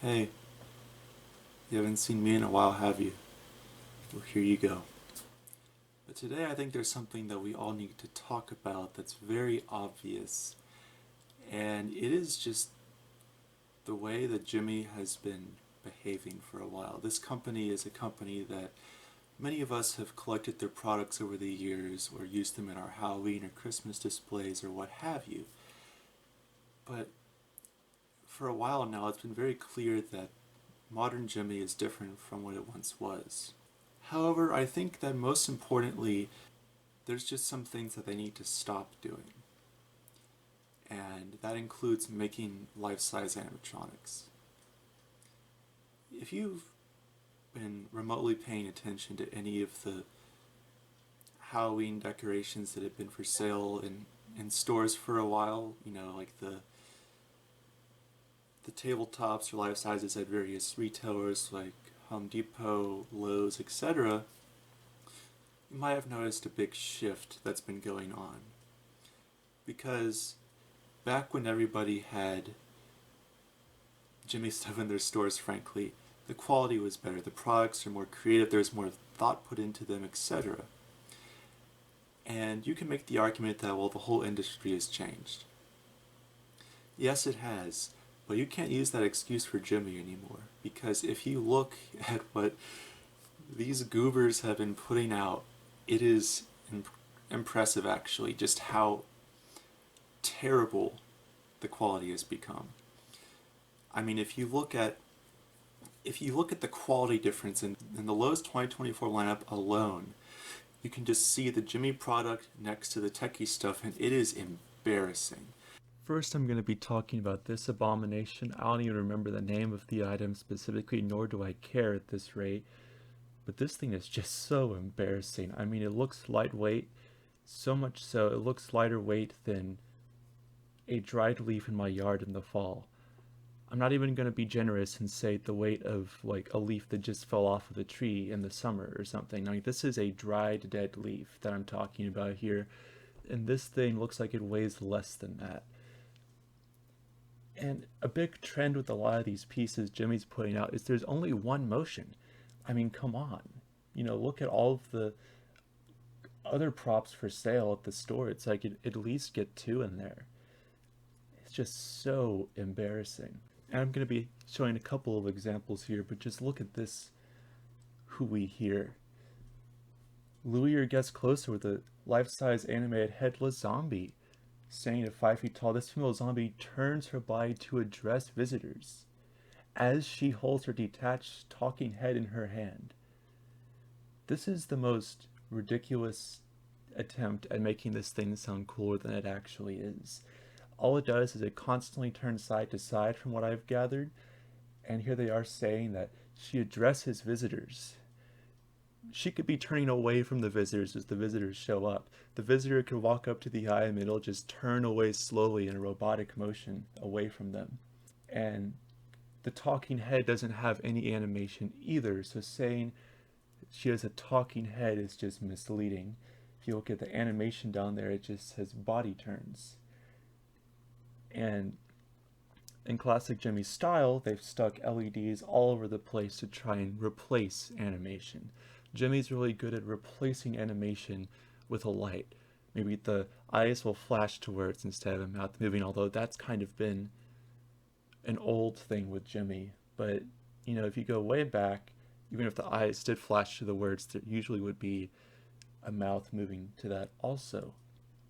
Hey, you haven't seen me in a while, have you? Well, here you go. But today I think there's something that we all need to talk about that's very obvious, and it is just the way that Jimmy has been behaving for a while. This company is a company that many of us have collected their products over the years or used them in our Halloween or Christmas displays or what have you. But for a while now, it's been very clear that modern Jimmy is different from what it once was. However, I think that most importantly, there's just some things that they need to stop doing. And that includes making life-size animatronics. If you've been remotely paying attention to any of the Halloween decorations that have been for sale in stores for a while, like the tabletops or life sizes at various retailers like Home Depot, Lowe's, etc., you might have noticed a big shift that's been going on. Because back when everybody had Jimmy stuff in their stores, frankly, the quality was better, the products are more creative, there's more thought put into them, etc. And you can make the argument that, well, the whole industry has changed. Yes, it has, but you can't use that excuse for Jimmy anymore, because if you look at what these goobers have been putting out, it is impressive actually, just how terrible the quality has become. I mean, if you look at the quality difference in the Lowe's 2024 lineup alone, you can just see the Jimmy product next to the techie stuff, and it is embarrassing. First, I'm going to be talking about this abomination. I don't even remember the name of the item specifically, nor do I care at this rate. But this thing is just so embarrassing. I mean, it looks lightweight, so much so it looks lighter weight than a dried leaf in my yard in the fall. I'm not even going to be generous and say the weight of like a leaf that just fell off of a tree in the summer or something. I mean, this is a dried, dead leaf that I'm talking about here, and this thing looks like it weighs less than that. And a big trend with a lot of these pieces Jimmy's putting out is there's only one motion. I mean, come on. Look at all of the other props for sale at the store. It's like it at least get two in there. It's just so embarrassing. And I'm going to be showing a couple of examples here, but just look at this hooey here. Lure your guests closer with a life-size animated headless zombie. Standing at 5 feet tall, this female zombie turns her body to address visitors as she holds her detached talking head in her hand. This is the most ridiculous attempt at making this thing sound cooler than it actually is. All it does is it constantly turns side to side from what I've gathered, and here they are saying that she addresses visitors. She could be turning away from the visitors as the visitors show up. The visitor could walk up to the eye and it'll just turn away slowly in a robotic motion away from them. And the talking head doesn't have any animation either, so saying she has a talking head is just misleading. If you look at the animation down there, it just says body turns. And in classic Jimmy style, they've stuck LEDs all over the place to try and replace animation. Jimmy's really good at replacing animation with a light. Maybe the eyes will flash to words instead of a mouth moving, although that's kind of been an old thing with Jimmy. But, if you go way back, even if the eyes did flash to the words, there usually would be a mouth moving to that also.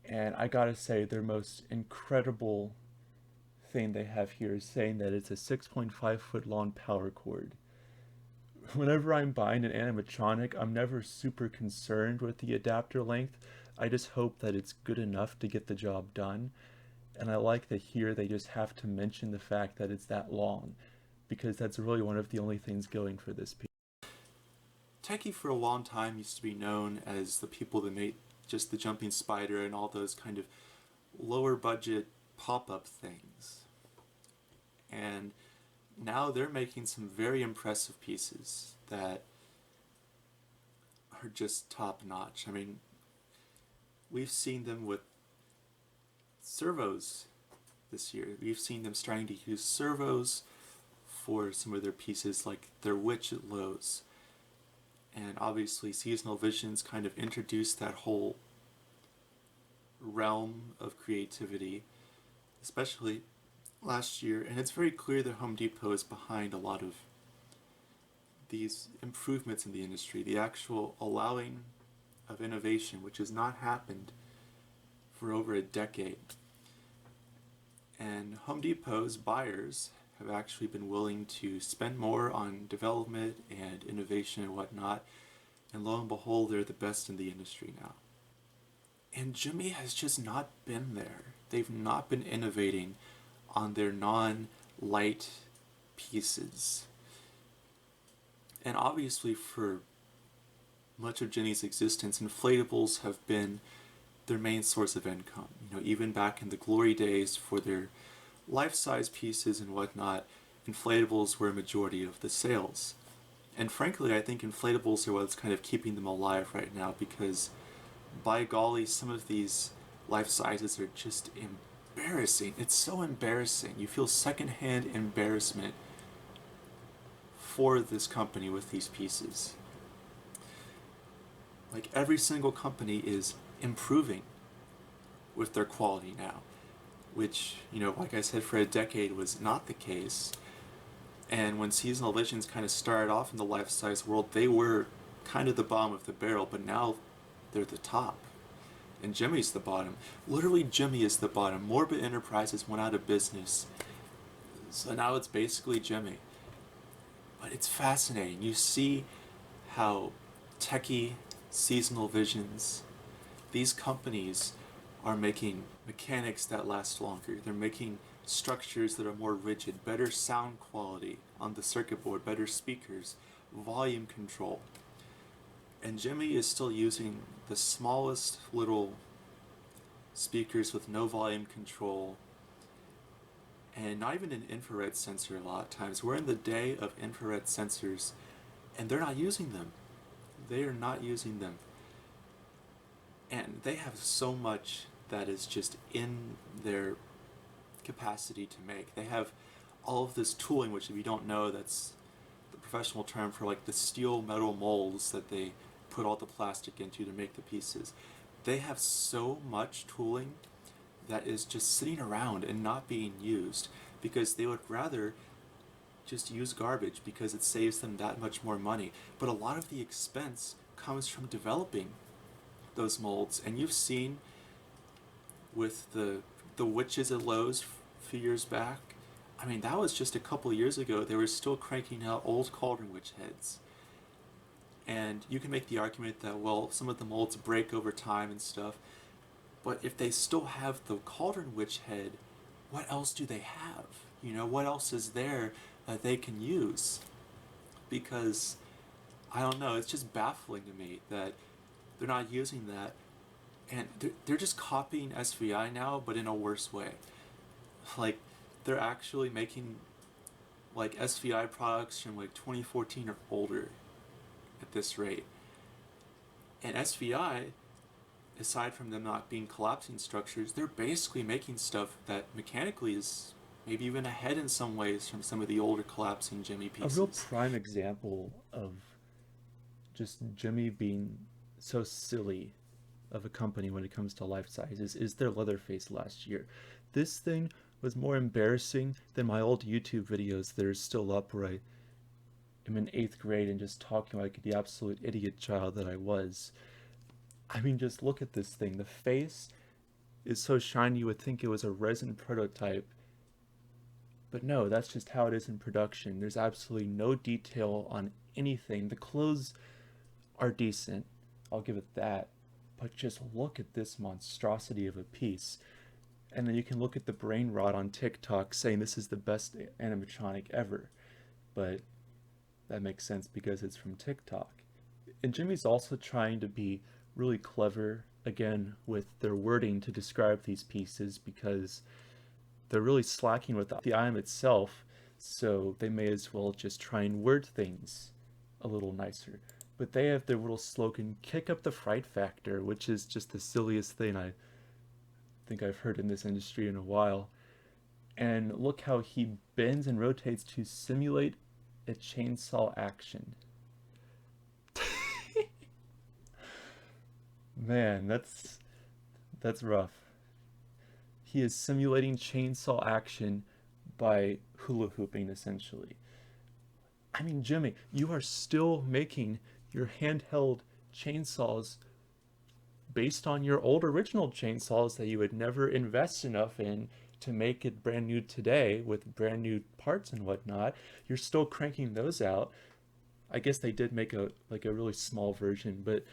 And I gotta say, their most incredible thing they have here is saying that it's a 6.5-foot long power cord. Whenever I'm buying an animatronic, I'm never super concerned with the adapter length. I just hope that it's good enough to get the job done. And I like that here they just have to mention the fact that it's that long, because that's really one of the only things going for this piece. Techie for a long time used to be known as the people that made just the jumping spider and all those kind of lower budget pop-up things. And now they're making some very impressive pieces that are just top notch. I mean, we've seen them with servos this year. We've seen them starting to use servos for some of their pieces, like their witch at Lowe's. And obviously, Seasonal Visions kind of introduced that whole realm of creativity, especially last year. And it's very clear that Home Depot is behind a lot of these improvements in the industry, the actual allowing of innovation, which has not happened for over a decade. And Home Depot's buyers have actually been willing to spend more on development and innovation and whatnot, and lo and behold, they're the best in the industry now. And Gemmy has just not been there. They've not been innovating on their non-light pieces. And obviously, for much of Jenny's existence, inflatables have been their main source of income. Even back in the glory days for their life-size pieces and whatnot, inflatables were a majority of the sales. And frankly, I think inflatables are what's kind of keeping them alive right now, because by golly, some of these life sizes are just embarrassing. It's so embarrassing. You feel secondhand embarrassment for this company with these pieces. Like, every single company is improving with their quality now, which, like I said, for a decade was not the case. And when Seasonal Visions kind of started off in the life-size world, they were kind of the bottom of the barrel, but now they're the top. And Gemmy's the bottom. Literally, Gemmy is the bottom. Morbid Enterprises went out of business, so now it's basically Gemmy. But it's fascinating. You see how techie Seasonal Visions, these companies are making mechanics that last longer. They're making structures that are more rigid, better sound quality on the circuit board, better speakers, volume control. And Gemmy is still using the smallest little speakers with no volume control, and not even an infrared sensor a lot of times. We're in the day of infrared sensors, and they're not using them. They are not using them. And they have so much that is just in their capacity to make. They have all of this tooling, which, if you don't know, that's the professional term for like the steel metal molds that they put all the plastic into to make the pieces. They have so much tooling that is just sitting around and not being used, because they would rather just use garbage because it saves them that much more money. But a lot of the expense comes from developing those molds. And you've seen with the witches at Lowe's a few years back, I mean, that was just a couple years ago. They were still cranking out old cauldron witch heads. And you can make the argument that, well, some of the molds break over time and stuff, but if they still have the cauldron witch head, what else do they have? What else is there that they can use? Because, I don't know, it's just baffling to me that they're not using that. And they're just copying SVI now, but in a worse way. Like, they're actually making, like, SVI products from, like, 2014 or older at this rate. And SVI, aside from them not being collapsing structures, they're basically making stuff that mechanically is maybe even ahead in some ways from some of the older collapsing Gemmy A pieces. real prime example of just Gemmy being so silly of a company when it comes to life sizes is their Leatherface last year. This thing was more embarrassing than my old YouTube videos that are still up, where I am in 8th grade and just talking like the absolute idiot child that I was. I mean, just look at this thing. The face is so shiny you would think it was a resin prototype. But no, that's just how it is in production. There's absolutely no detail on anything. The clothes are decent, I'll give it that. But just look at this monstrosity of a piece. And then you can look at the brain rot on TikTok saying this is the best animatronic ever. But that makes sense because it's from TikTok. And Jimmy's also trying to be really clever again with their wording to describe these pieces, because they're really slacking with the item itself, so they may as well just try and word things a little nicer. But they have their little slogan, kick up the fright factor, which is just the silliest thing I think I've heard in this industry in a while. And look how he bends and rotates to simulate a chainsaw action. Man, that's rough. He is simulating chainsaw action by hula hooping essentially. I mean, Jimmy, you are still making your handheld chainsaws based on your old original chainsaws that you would never invest enough in to make it brand new today with brand new parts and whatnot. You're still cranking those out. I guess they did make a really small version, but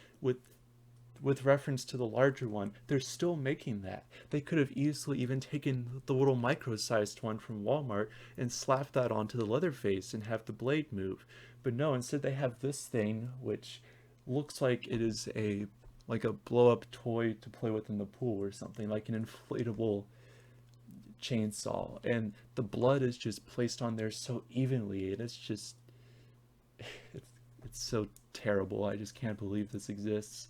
with reference to the larger one, they're still making that. They could have easily even taken the little micro-sized one from Walmart and slapped that onto the Leatherface and have the blade move. But no, instead they have this thing which looks like it is a like a blow-up toy to play with in the pool or something, like an inflatable chainsaw. And the blood is just placed on there so evenly, and it's just it's, it's so terrible. I just can't believe this exists.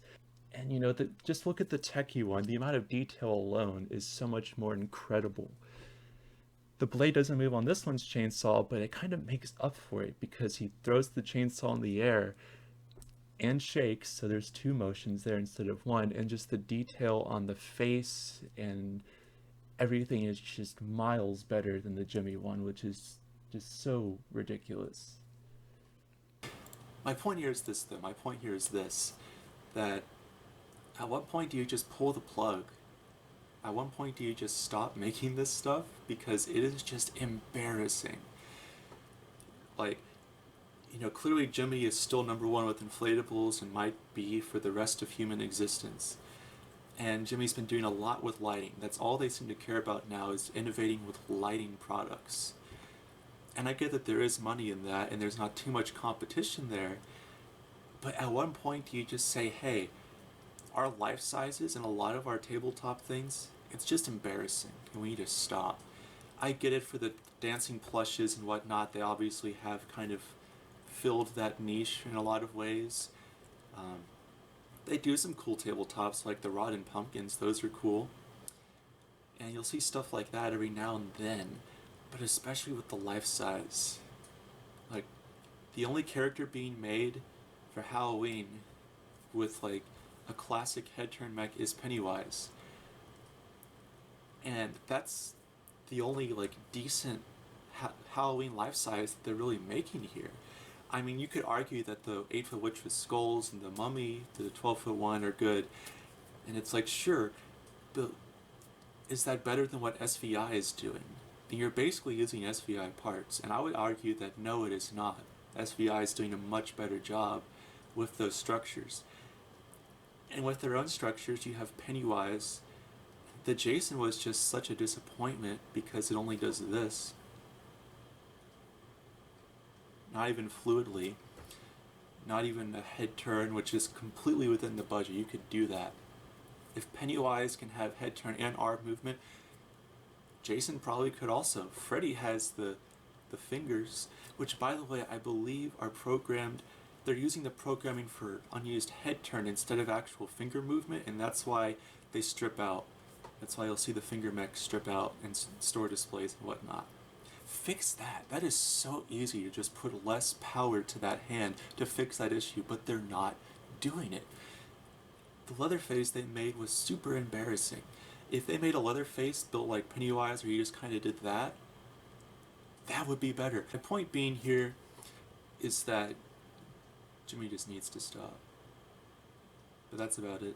And just look at the techie one. The amount of detail alone is so much more incredible. The blade doesn't move on this one's chainsaw, but it kind of makes up for it because he throws the chainsaw in the air and shakes, so there's two motions there instead of one, and just the detail on the face and everything is just miles better than the Jimmy one, which is just so ridiculous. My point here is this, though. My point here is this, that at what point do you just pull the plug? At what point do you just stop making this stuff? Because it is just embarrassing. Like, clearly Jimmy is still number one with inflatables and might be for the rest of human existence. And Jimmy's been doing a lot with lighting. That's all they seem to care about now, is innovating with lighting products. And I get that there is money in that and there's not too much competition there, but at one point do you just say, hey, our life sizes and a lot of our tabletop things, it's just embarrassing and we need to stop. I get it for the dancing plushes and whatnot. They obviously have kind of filled that niche in a lot of ways. Um, they do some cool tabletops like the Rod and Pumpkins. Those are cool. And you'll see stuff like that every now and then. But especially with the life size. Like, the only character being made for Halloween with like a classic head turn mech is Pennywise. And that's the only like decent Halloween life size that they're really making here. I mean, you could argue that the 8-foot witch with skulls and the mummy, the 12-foot one are good, and it's like, sure, but is that better than what SVI is doing? Then you're basically using SVI parts, and I would argue that no, it is not. SVI is doing a much better job with those structures. And with their own structures, you have Pennywise. The Jason was just such a disappointment because it only does this. Not even fluidly. Not even a head turn, which is completely within the budget. You could do that. If Pennywise can have head turn and arm movement, Jason probably could also. Freddy has the fingers, which by the way I believe are programmed. They're using the programming for unused head turn instead of actual finger movement, and that's why they strip out. That's why you'll see the finger mech strip out in store displays and whatnot. Fix that. That is so easy to just put less power to that hand to fix that issue, but they're not doing it. The Leatherface they made was super embarrassing. If they made a Leatherface built like Pennywise where you just kind of did that, that would be better. The point being here is that Jimmy just needs to stop. But that's about it.